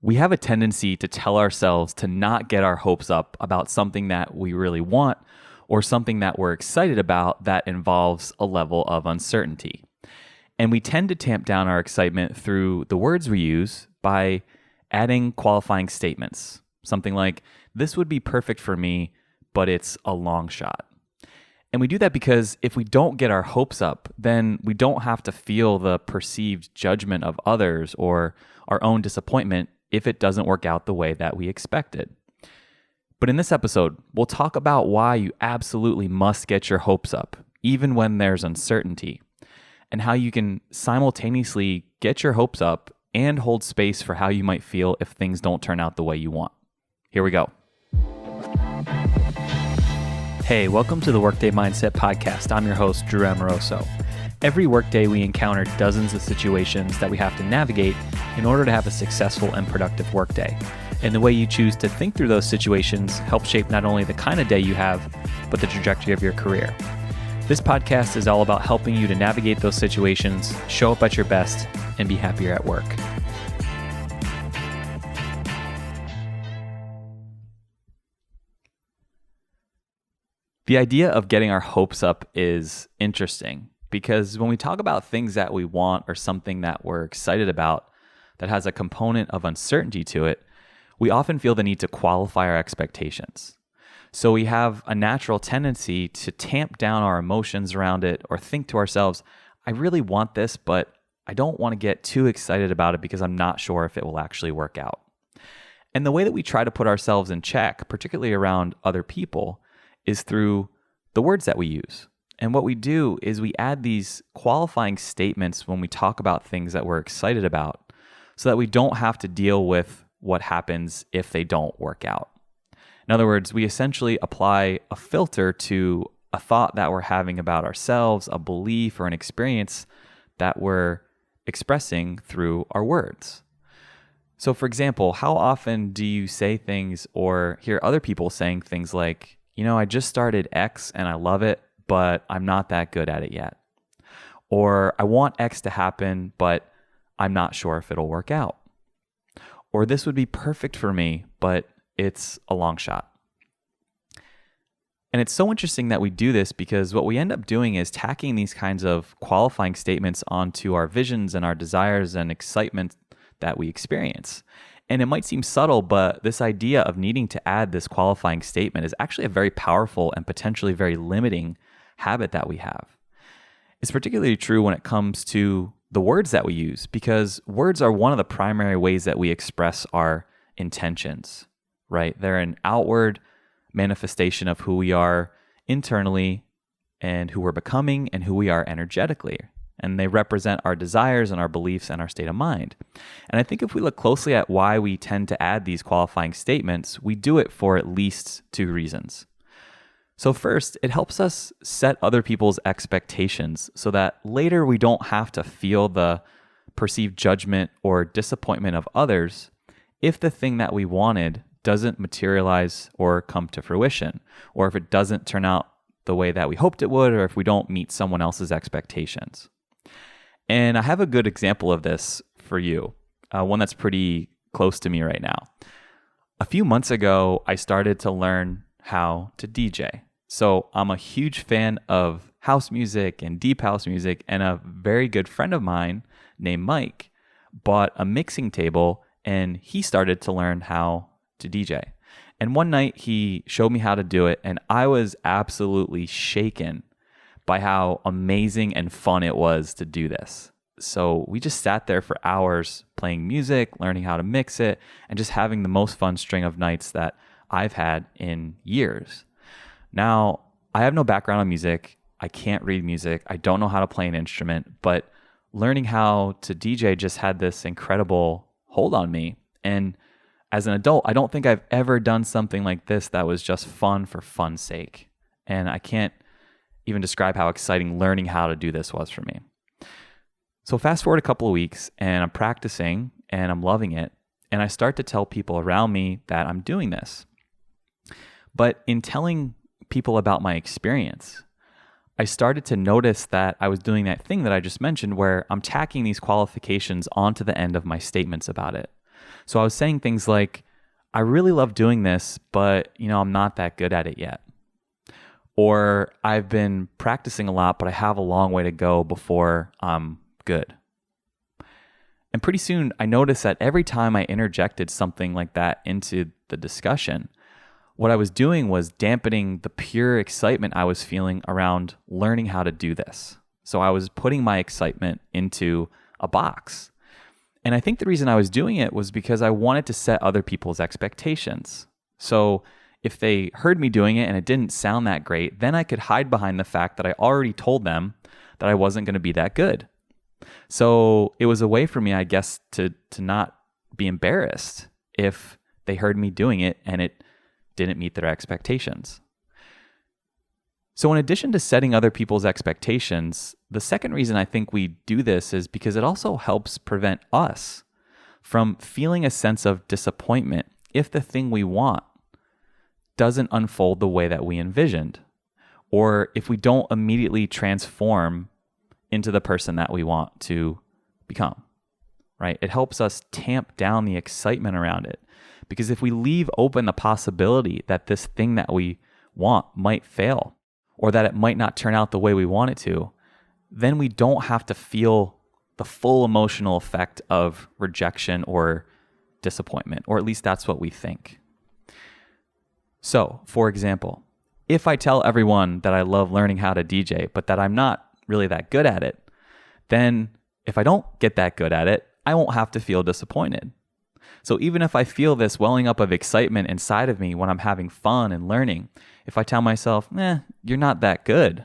We have a tendency to tell ourselves to not get our hopes up about something that we really want or something that we're excited about that involves a level of uncertainty. And we tend to tamp down our excitement through the words we use by adding qualifying statements. Something like, this would be perfect for me, but it's a long shot. And we do that because if we don't get our hopes up, then we don't have to feel the perceived judgment of others or our own disappointment if it doesn't work out the way that we expected. But in this episode, we'll talk about why you absolutely must get your hopes up, even when there's uncertainty, and how you can simultaneously get your hopes up and hold space for how you might feel if things don't turn out the way you want. Here we go. Hey, welcome to the Workday Mindset Podcast. I'm your host, Drew Amoroso. Every workday we encounter dozens of situations that we have to navigate in order to have a successful and productive workday. And the way you choose to think through those situations helps shape not only the kind of day you have, but the trajectory of your career. This podcast is all about helping you to navigate those situations, show up at your best, and be happier at work. The idea of getting our hopes up is interesting because when we talk about things that we want or something that we're excited about that has a component of uncertainty to it, we often feel the need to qualify our expectations. So we have a natural tendency to tamp down our emotions around it or think to ourselves, I really want this, but I don't want to get too excited about it because I'm not sure if it will actually work out. And the way that we try to put ourselves in check, particularly around other people, is through the words that we use. And what we do is we add these qualifying statements when we talk about things that we're excited about so that we don't have to deal with what happens if they don't work out. In other words, we essentially apply a filter to a thought that we're having about ourselves, a belief or an experience that we're expressing through our words. So for example, how often do you say things or hear other people saying things like, I just started X and I love it, but I'm not that good at it yet. Or I want X to happen, but I'm not sure if it'll work out. Or this would be perfect for me, but it's a long shot. And it's so interesting that we do this because what we end up doing is tacking these kinds of qualifying statements onto our visions and our desires and excitement that we experience. And it might seem subtle, but this idea of needing to add this qualifying statement is actually a very powerful and potentially very limiting habit that we have. It's particularly true when it comes to the words that we use, because words are one of the primary ways that we express our intentions, right? They're an outward manifestation of who we are internally and who we're becoming and who we are energetically. And they represent our desires and our beliefs and our state of mind. And I think if we look closely at why we tend to add these qualifying statements, we do it for at least two reasons. So first, it helps us set other people's expectations so that later we don't have to feel the perceived judgment or disappointment of others if the thing that we wanted doesn't materialize or come to fruition, or if it doesn't turn out the way that we hoped it would, or if we don't meet someone else's expectations. And I have a good example of this for you, one that's pretty close to me right now. A few months ago, I started to learn how to DJ. So I'm a huge fan of house music and deep house music, and a very good friend of mine named Mike bought a mixing table and he started to learn how to DJ. And one night he showed me how to do it, and I was absolutely shaken by how amazing and fun it was to do this. So we just sat there for hours playing music, learning how to mix it, and just having the most fun string of nights that I've had in years. Now, I have no background in music. I can't read music. I don't know how to play an instrument, but learning how to DJ just had this incredible hold on me. And as an adult, I don't think I've ever done something like this that was just fun for fun's sake. And I can't even describe how exciting learning how to do this was for me. So fast forward a couple of weeks and I'm practicing and I'm loving it. And I start to tell people around me that I'm doing this. But in telling people about my experience, I started to notice that I was doing that thing that I just mentioned where I'm tacking these qualifications onto the end of my statements about it. So I was saying things like, I really love doing this, but I'm not that good at it yet. Or I've been practicing a lot, but I have a long way to go before I'm good. And pretty soon I noticed that every time I interjected something like that into the discussion, what I was doing was dampening the pure excitement I was feeling around learning how to do this. So I was putting my excitement into a box. And I think the reason I was doing it was because I wanted to set other people's expectations. So if they heard me doing it and it didn't sound that great, then I could hide behind the fact that I already told them that I wasn't going to be that good. So it was a way for me, I guess, to not be embarrassed if they heard me doing it and it didn't meet their expectations. So in addition to setting other people's expectations, the second reason I think we do this is because it also helps prevent us from feeling a sense of disappointment if the thing we want doesn't unfold the way that we envisioned, or if we don't immediately transform into the person that we want to become, right? It helps us tamp down the excitement around it. Because if we leave open the possibility that this thing that we want might fail, or that it might not turn out the way we want it to, then we don't have to feel the full emotional effect of rejection or disappointment, or at least that's what we think. So, for example, if I tell everyone that I love learning how to DJ, but that I'm not really that good at it, then if I don't get that good at it, I won't have to feel disappointed. So even if I feel this welling up of excitement inside of me when I'm having fun and learning, if I tell myself, you're not that good,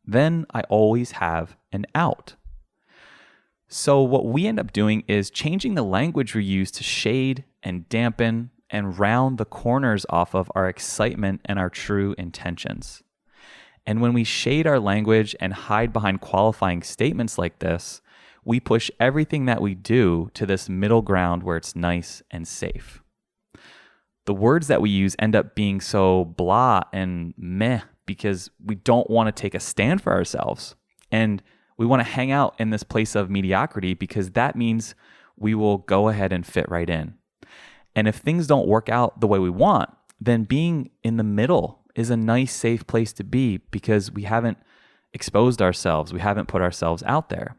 then I always have an out. So what we end up doing is changing the language we use to shade and dampen and round the corners off of our excitement and our true intentions. And when we shade our language and hide behind qualifying statements like this, we push everything that we do to this middle ground where it's nice and safe. The words that we use end up being so blah and meh because we don't want to take a stand for ourselves. And we want to hang out in this place of mediocrity because that means we will go ahead and fit right in. And if things don't work out the way we want, then being in the middle is a nice, safe place to be because we haven't exposed ourselves, we haven't put ourselves out there,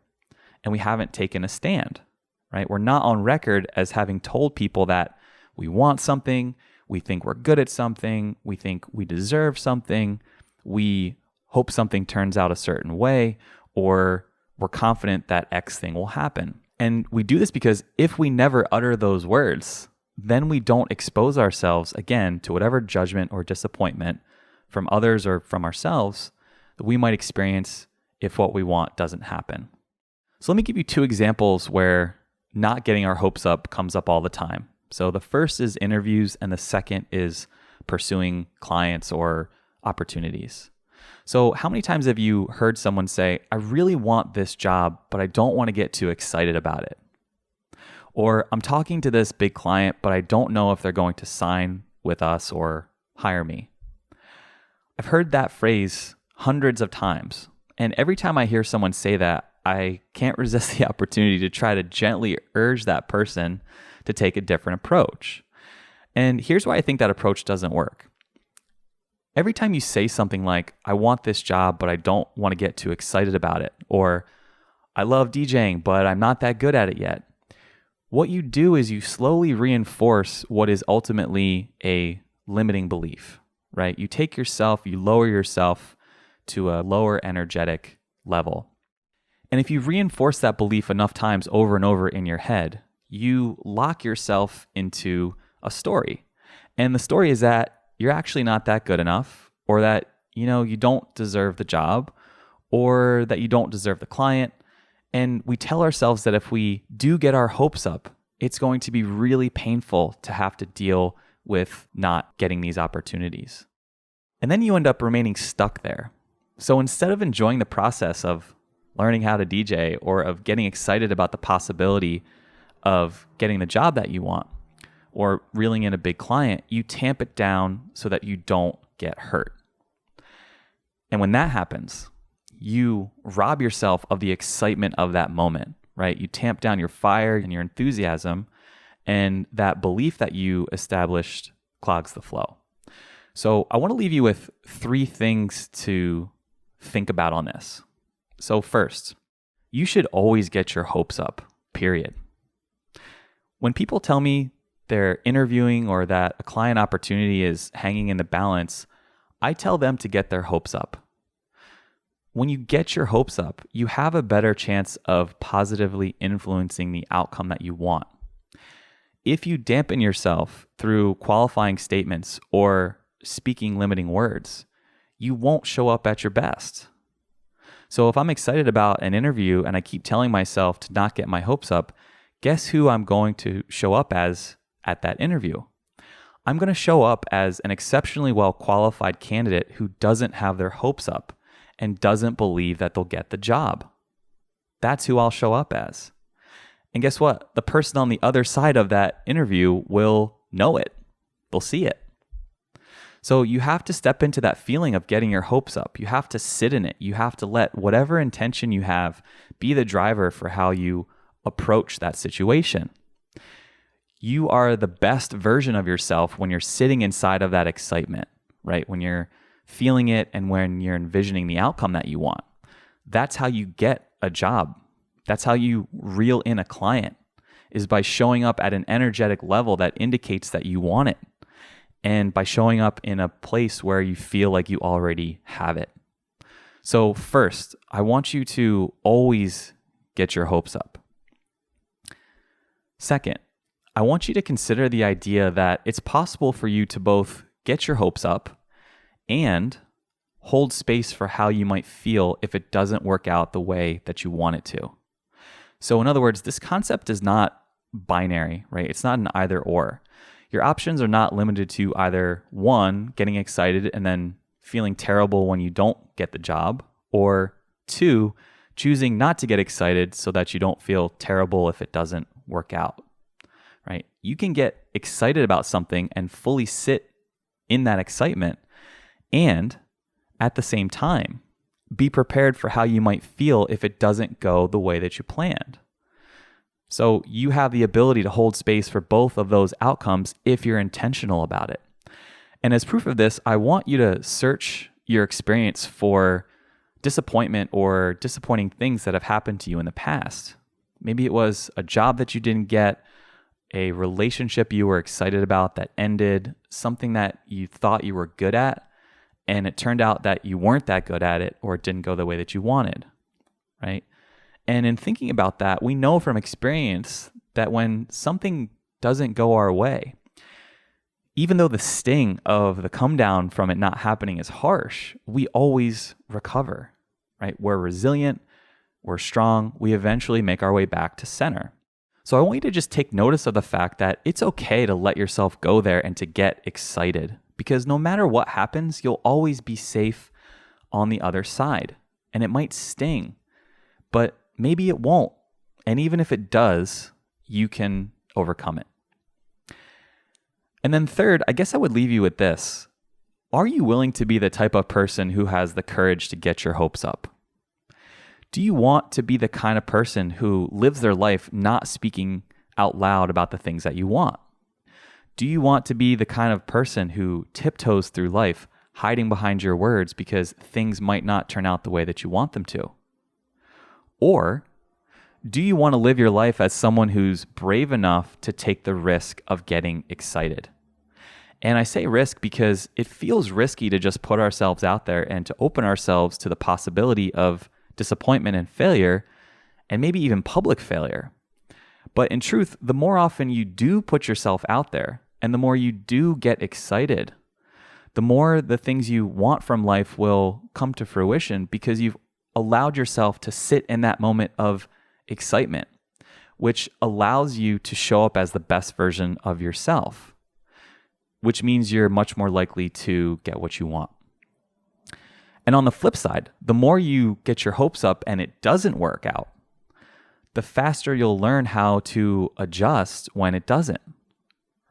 and we haven't taken a stand, right? We're not on record as having told people that we want something, we think we're good at something, we think we deserve something, we hope something turns out a certain way, or we're confident that X thing will happen. And we do this because if we never utter those words, then we don't expose ourselves again to whatever judgment or disappointment from others or from ourselves that we might experience if what we want doesn't happen. So let me give you two examples where not getting our hopes up comes up all the time. So the first is interviews and the second is pursuing clients or opportunities. So how many times have you heard someone say, I really want this job, but I don't want to get too excited about it? Or I'm talking to this big client, but I don't know if they're going to sign with us or hire me. I've heard that phrase hundreds of times. And every time I hear someone say that, I can't resist the opportunity to try to gently urge that person to take a different approach. And here's why I think that approach doesn't work. Every time you say something like, I want this job, but I don't want to get too excited about it, or I love DJing, but I'm not that good at it yet, what you do is you slowly reinforce what is ultimately a limiting belief, right? You take yourself, you lower yourself to a lower energetic level. And if you reinforce that belief enough times over and over in your head, you lock yourself into a story. And the story is that you're actually not that good enough, or that, you don't deserve the job, or that you don't deserve the client. And we tell ourselves that if we do get our hopes up, it's going to be really painful to have to deal with not getting these opportunities. And then you end up remaining stuck there. So instead of enjoying the process of learning how to DJ or of getting excited about the possibility of getting the job that you want or reeling in a big client, you tamp it down so that you don't get hurt. And when that happens, you rob yourself of the excitement of that moment, right? You tamp down your fire and your enthusiasm, And that belief that you established clogs the flow. So I want to leave you with 3 things to think about on this. So first, you should always get your hopes up, period. When people tell me they're interviewing or that a client opportunity is hanging in the balance, I tell them to get their hopes up. When you get your hopes up, you have a better chance of positively influencing the outcome that you want. If you dampen yourself through qualifying statements or speaking limiting words, you won't show up at your best. So if I'm excited about an interview and I keep telling myself to not get my hopes up, guess who I'm going to show up as at that interview? I'm going to show up as an exceptionally well qualified candidate who doesn't have their hopes up and doesn't believe that they'll get the job. That's who I'll show up as. And guess what? The person on the other side of that interview will know it. They'll see it. So you have to step into that feeling of getting your hopes up. You have to sit in it. You have to let whatever intention you have be the driver for how you approach that situation. You are the best version of yourself when you're sitting inside of that excitement, right? When you're feeling it and when you're envisioning the outcome that you want. That's how you get a job. That's how you reel in a client, is by showing up at an energetic level that indicates that you want it. And by showing up in a place where you feel like you already have it. So first, I want you to always get your hopes up. Second, I want you to consider the idea that it's possible for you to both get your hopes up and hold space for how you might feel if it doesn't work out the way that you want it to. So in other words, this concept is not binary, right? It's not an either or. Your options are not limited to either 1, getting excited and then feeling terrible when you don't get the job, or 2, choosing not to get excited so that you don't feel terrible if it doesn't work out, right? You can get excited about something and fully sit in that excitement and at the same time be prepared for how you might feel if it doesn't go the way that you planned. So you have the ability to hold space for both of those outcomes if you're intentional about it. And as proof of this, I want you to search your experience for disappointment or disappointing things that have happened to you in the past. Maybe it was a job that you didn't get, a relationship you were excited about that ended, something that you thought you were good at, and it turned out that you weren't that good at it or it didn't go the way that you wanted, right? And in thinking about that, we know from experience that when something doesn't go our way, even though the sting of the come down from it not happening is harsh, we always recover, right? We're resilient, we're strong, we eventually make our way back to center. So I want you to just take notice of the fact that it's okay to let yourself go there and to get excited, because no matter what happens, you'll always be safe on the other side. And it might sting, but maybe it won't. And even if it does, you can overcome it. And then third, I guess I would leave you with this. Are you willing to be the type of person who has the courage to get your hopes up? Do you want to be the kind of person who lives their life not speaking out loud about the things that you want? Do you want to be the kind of person who tiptoes through life, hiding behind your words because things might not turn out the way that you want them to? Or do you want to live your life as someone who's brave enough to take the risk of getting excited? And I say risk because it feels risky to just put ourselves out there and to open ourselves to the possibility of disappointment and failure, and maybe even public failure. But in truth, the more often you do put yourself out there and the more you do get excited, the more the things you want from life will come to fruition because you've allowed yourself to sit in that moment of excitement, which allows you to show up as the best version of yourself, which means you're much more likely to get what you want. And on the flip side, the more you get your hopes up and it doesn't work out, the faster you'll learn how to adjust when it doesn't,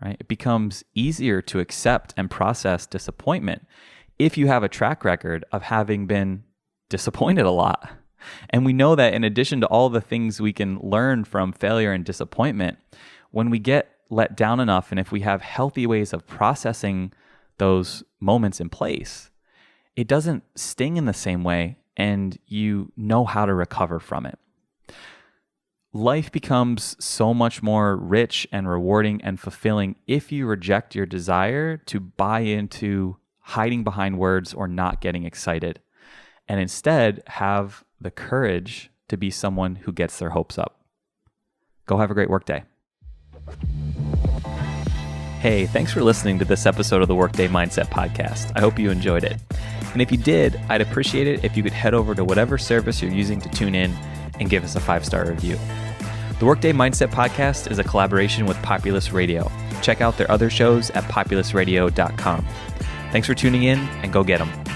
right? It becomes easier to accept and process disappointment if you have a track record of having been disappointed a lot. And we know that in addition to all the things we can learn from failure and disappointment, when we get let down enough, and if we have healthy ways of processing those moments in place, it doesn't sting in the same way, and you know how to recover from it. Life becomes so much more rich and rewarding and fulfilling if you reject your desire to buy into hiding behind words or not getting excited, and instead have the courage to be someone who gets their hopes up. Go have a great workday. Hey, thanks for listening to this episode of the Workday Mindset Podcast. I hope you enjoyed it. And if you did, I'd appreciate it if you could head over to whatever service you're using to tune in and give us a 5-star review. The Workday Mindset Podcast is a collaboration with Populous Radio. Check out their other shows at populousradio.com. Thanks for tuning in, and go get them.